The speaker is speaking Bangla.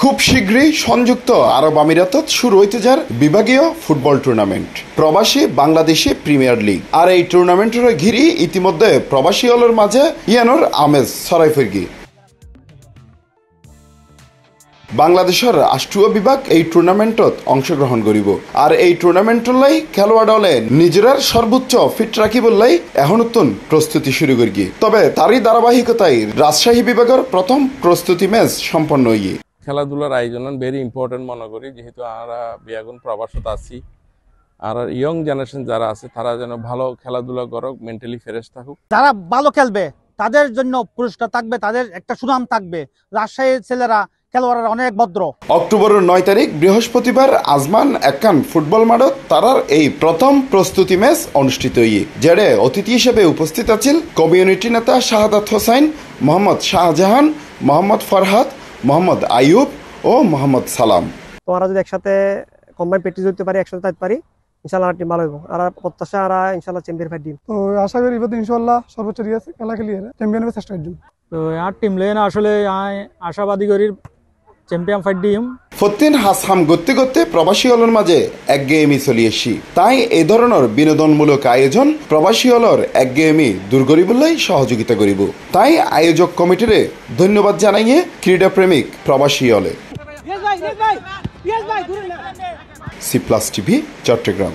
খুব শীঘ্রই সংযুক্ত আরব আমিরাতত শুরু হইতে যার বিভাগীয় ফুটবল টুর্নামেন্ট প্রবাসী বাংলাদেশি প্রিমিয়ার লিগ। আর এই টুর্নামেন্টের ঘিরি ইতিমধ্যে প্রবাসী হলের মাঝে ইয়ানোর আমেজ ছড়াই ফিরগি। বাংলাদেশের রাষ্ট্রীয় বিভাগ এই টুর্নামেন্টত অংশগ্রহণ করিব। আর এই টুর্নামেন্টলাই খেলোয়াড় দলে নিজেরার সর্বোচ্চ ফিট রাখিবলাই এখন নতুন প্রস্তুতি শুরু করি। তবে তারই ধারাবাহিকতায় রাজশাহী বিভাগের প্রথম প্রস্তুতি ম্যাচ সম্পন্ন হয়ে খেলাধুলার আয়োজন ভেরি ইম্পর্টেন্ট মনে করি, যেহেতু আমরা বিয়াগুন প্রবাসত আছি। আর ইয়ং জেনারেশন যারা আছে তারা যেন ভালো খেলাধুলা করুক, মেন্টালি ফ্রেশ থাকুক। যারা ভালো খেলবে তাদের জন্য পুরস্কার থাকবে, তাদের একটা সুনাম থাকবে। রাজশাহীর ছেলেরা খেলোয়াড়রা অনেক ভদ্র। অক্টোবরের 9 তারিখ বৃহস্পতিবার আজমান একখান ফুটবল মাঠত তারার এই প্রথম প্রস্তুতি ম্যাচ অনুষ্ঠিত হয়ে যেড়ে অতিথি হিসেবে উপস্থিত আছেন কমিউনিটি নেতা শাহাদাত হোসাইন, মোহাম্মদ শাহজাহান, মোহাম্মদ ফরহাদ, মোহাম্মদ আইয়ুব ও মোহাম্মদ সালাম। তো ওরা যদি একসাথে কম্বাইন প্র্যাকটিস করতে পারি, একসাথে থাকতে পারি, ইনশাআল্লাহ টিম ভালো হইব। আর প্রত্যাশা আর ইনশাআল্লাহ চ্যাম্পিয়ন ফাইট দিন। তো আশা করি এবার ইনশাআল্লাহ সর্বোচ্চ খেলা খেলিয়ে চ্যাম্পিয়ন হবে চেষ্টা করব। তো আর টিম লেন আসলে আশাবাদী করি চ্যাম্পিয়ন ফাইট দিম। ফতিন হাসহাম গতি গতি প্রবাসী হলের মাঝে একঘেয়েমি চলিয়েছি। তাই এই ধরনের বিনোদনমূলক আয়োজন প্রবাসী হলর একঘেয়েমি দূর করিবলাই সহযোগিতা করিব। তাই আয়োজক কমিটিরে ধন্যবাদ জানাইয়ে ক্রীড়া প্রেমিক প্রবাসী হলে। C plus TV, Chittagong.